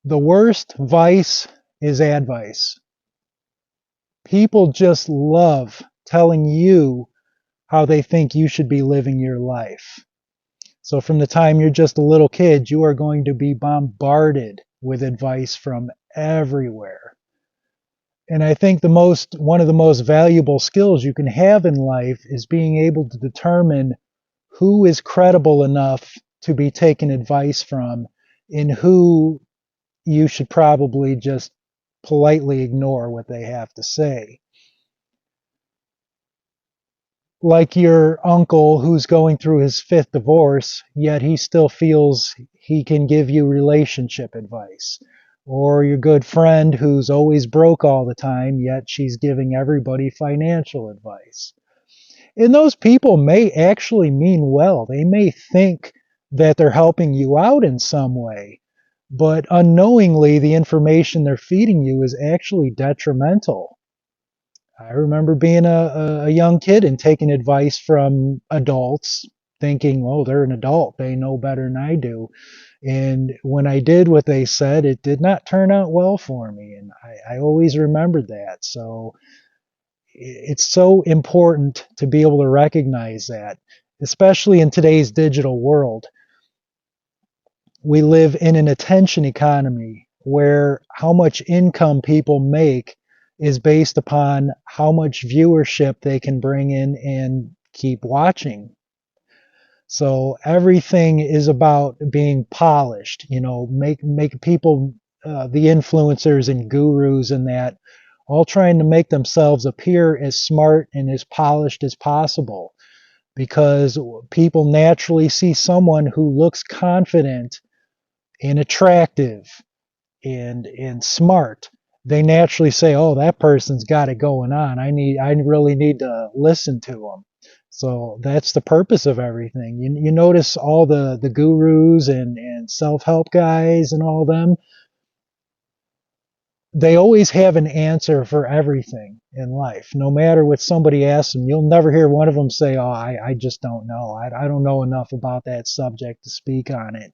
The worst vice is advice. People just love telling you how they think you should be living your life. So from the time you're just a little kid, you are going to be bombarded with advice from everywhere. And I think one of the most valuable skills you can have in life is being able to determine who is credible enough to be taken advice from and who you should probably just politely ignore what they have to say. Like your uncle who's going through his fifth divorce, yet he still feels he can give you relationship advice. Or your good friend who's always broke all the time, yet she's giving everybody financial advice. And those people may actually mean well. They may think that they're helping you out in some way, but unknowingly, the information they're feeding you is actually detrimental. I remember being a young kid and taking advice from adults, thinking, oh, they're an adult. They know better than I do. And when I did what they said, it did not turn out well for me. And I always remembered that. So it's so important to be able to recognize that, especially in today's digital world. We live in an attention economy where how much income people make is based upon how much viewership they can bring in and keep watching. So everything is about being polished, make people, the influencers and gurus and that, all trying to make themselves appear as smart and as polished as possible because people naturally see someone who looks confident and attractive and smart. They naturally say, oh, that person's got it going on. I really need to listen to them. So that's the purpose of everything. You notice all the gurus and self-help guys and all them, they always have an answer for everything in life. No matter what somebody asks them, you'll never hear one of them say, oh, I just don't know. I don't know enough about that subject to speak on it.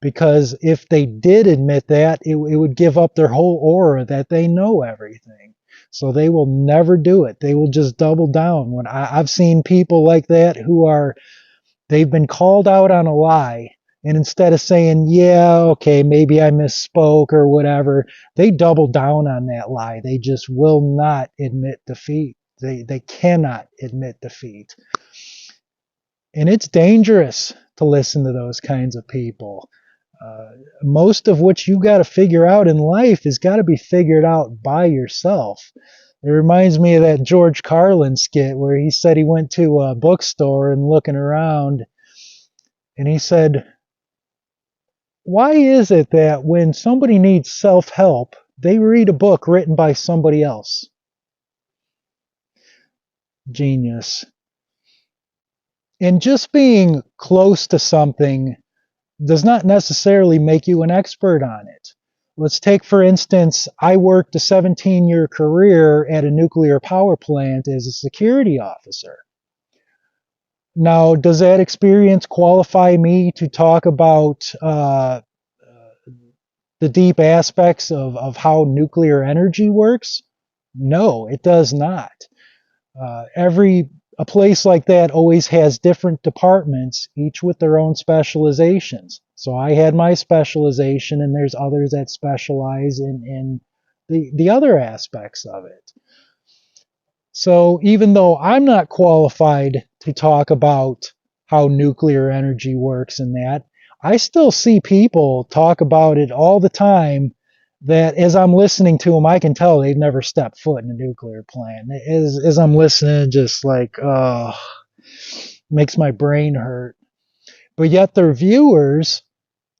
Because if they did admit that, it would give up their whole aura that they know everything. So they will never do it. They will just double down. When I've seen people like that they've been called out on a lie, and instead of saying, yeah, okay, maybe I misspoke or whatever, they double down on that lie. They just will not admit defeat. They cannot admit defeat. And it's dangerous to listen to those kinds of people. Most of what you got to figure out in life has got to be figured out by yourself. It reminds me of that George Carlin skit where he said he went to a bookstore and looking around, and he said, why is it that when somebody needs self-help, they read a book written by somebody else? Genius. And just being close to something does not necessarily make you an expert on it. Let's take, for instance, I worked a 17-year career at a nuclear power plant as a security officer. Now, does that experience qualify me to talk about the deep aspects of how nuclear energy works? No, it does not. A place like that always has different departments, each with their own specializations. So I had my specialization, and there's others that specialize in the other aspects of it. So even though I'm not qualified to talk about how nuclear energy works and that, I still see people talk about it all the time that as I'm listening to them, I can tell they've never stepped foot in a nuclear plant. As I'm listening, just like, makes my brain hurt. But yet their viewers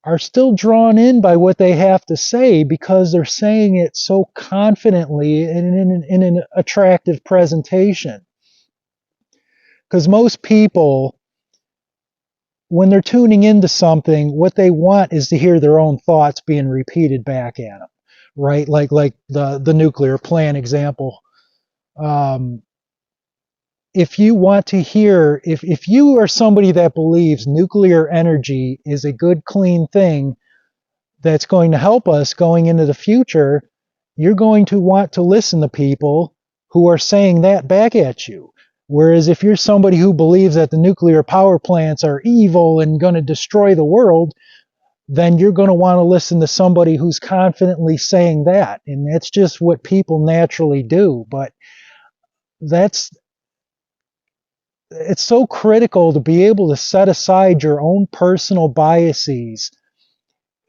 are still drawn in by what they have to say because they're saying it so confidently in an attractive presentation. Because most people, when they're tuning into something, what they want is to hear their own thoughts being repeated back at them, right? Like the nuclear plant example. If you want to hear, if you are somebody that believes nuclear energy is a good, clean thing, that's going to help us going into the future, you're going to want to listen to people who are saying that back at you. Whereas if you're somebody who believes that the nuclear power plants are evil and going to destroy the world, then you're going to want to listen to somebody who's confidently saying that. And that's just what people naturally do. But that's it's so critical to be able to set aside your own personal biases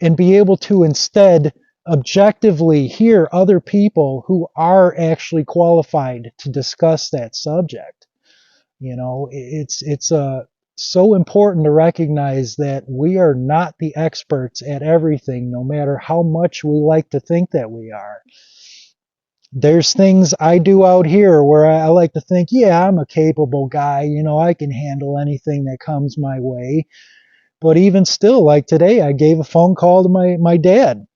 and be able to instead objectively hear other people who are actually qualified to discuss that subject. You know, it's so important to recognize that we are not the experts at everything, no matter how much we like to think that we are. There's things I do out here where I like to think, yeah, I'm a capable guy, you know, I can handle anything that comes my way. But even still, like today, I gave a phone call to my dad.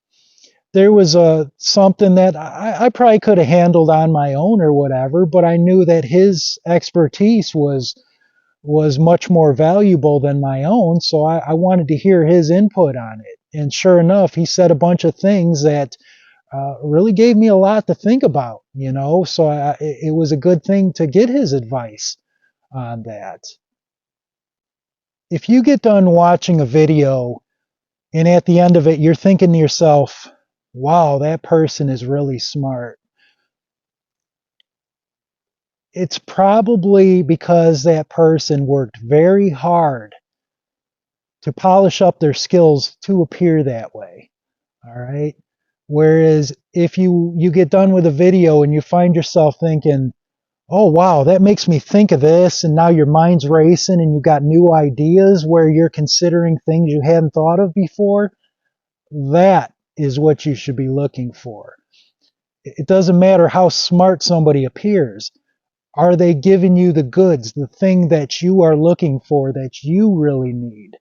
There was something that I probably could have handled on my own or whatever, but I knew that his expertise was much more valuable than my own, so I wanted to hear his input on it. And sure enough, he said a bunch of things that really gave me a lot to think about, you know, so it was a good thing to get his advice on that. If you get done watching a video and at the end of it, you're thinking to yourself, wow, that person is really smart, it's probably because that person worked very hard to polish up their skills to appear that way. All right. Whereas if you get done with a video and you find yourself thinking, oh wow, that makes me think of this, and now your mind's racing and you got new ideas where you're considering things you hadn't thought of before, that is what you should be looking for. It doesn't matter how smart somebody appears. Are they giving you the goods, the thing that you are looking for, that you really need?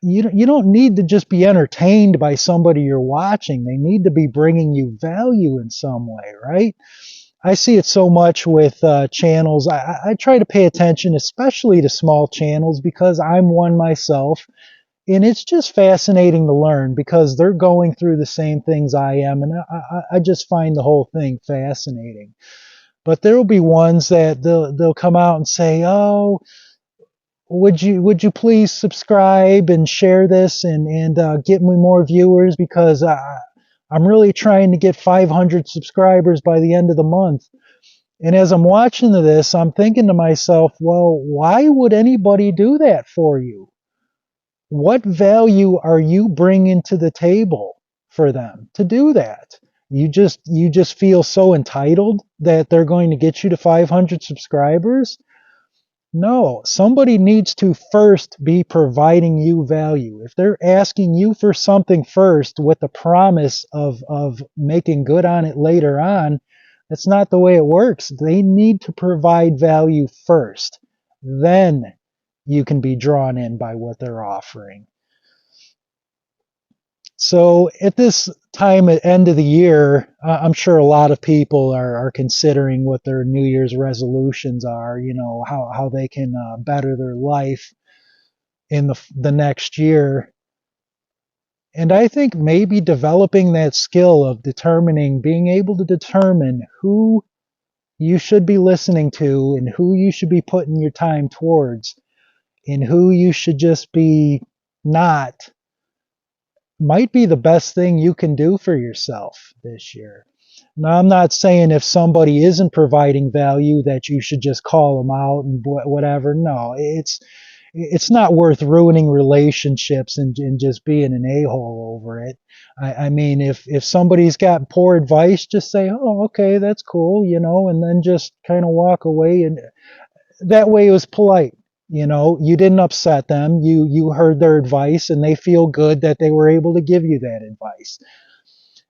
You don't need to just be entertained by somebody you're watching. They need to be bringing you value in some way, right? I see it so much with channels. I try to pay attention, especially to small channels, because I'm one myself. And it's just fascinating to learn because they're going through the same things I am. And I just find the whole thing fascinating. But there will be ones that they'll come out and say, oh, would you please subscribe and share this and get me more viewers because I'm really trying to get 500 subscribers by the end of the month. And as I'm watching this, I'm thinking to myself, well, why would anybody do that for you? What value are you bringing to the table for them to do that? You just feel so entitled that they're going to get you to 500 subscribers? No, somebody needs to first be providing you value. If they're asking you for something first with the promise of making good on it later on, that's not the way it works. They need to provide value first. Then you can be drawn in by what they're offering. So at this time at end of the year, I'm sure a lot of people are considering what their New Year's resolutions are, you know, how they can better their life in the next year. And I think maybe developing that skill of being able to determine who you should be listening to and who you should be putting your time towards and who you should just be not, might be the best thing you can do for yourself this year. Now, I'm not saying if somebody isn't providing value that you should just call them out and whatever. No, it's not worth ruining relationships and just being an a-hole over it. I mean, if somebody's got poor advice, just say, oh, okay, that's cool, you know, and then just kind of walk away. And that way it was polite. You know, you didn't upset them. You heard their advice and they feel good that they were able to give you that advice.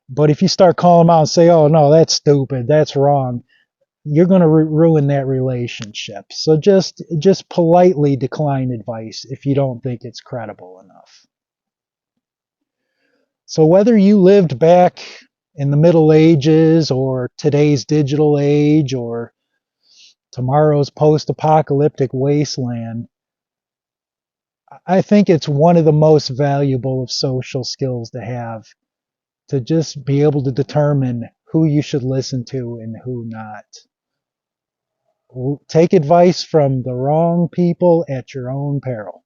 But if you start calling them out and say, oh, no, that's stupid, that's wrong, you're going to ruin that relationship. So just politely decline advice if you don't think it's credible enough. So whether you lived back in the Middle Ages or today's digital age or tomorrow's post-apocalyptic wasteland, I think it's one of the most valuable of social skills to have, to just be able to determine who you should listen to and who not. Take advice from the wrong people at your own peril.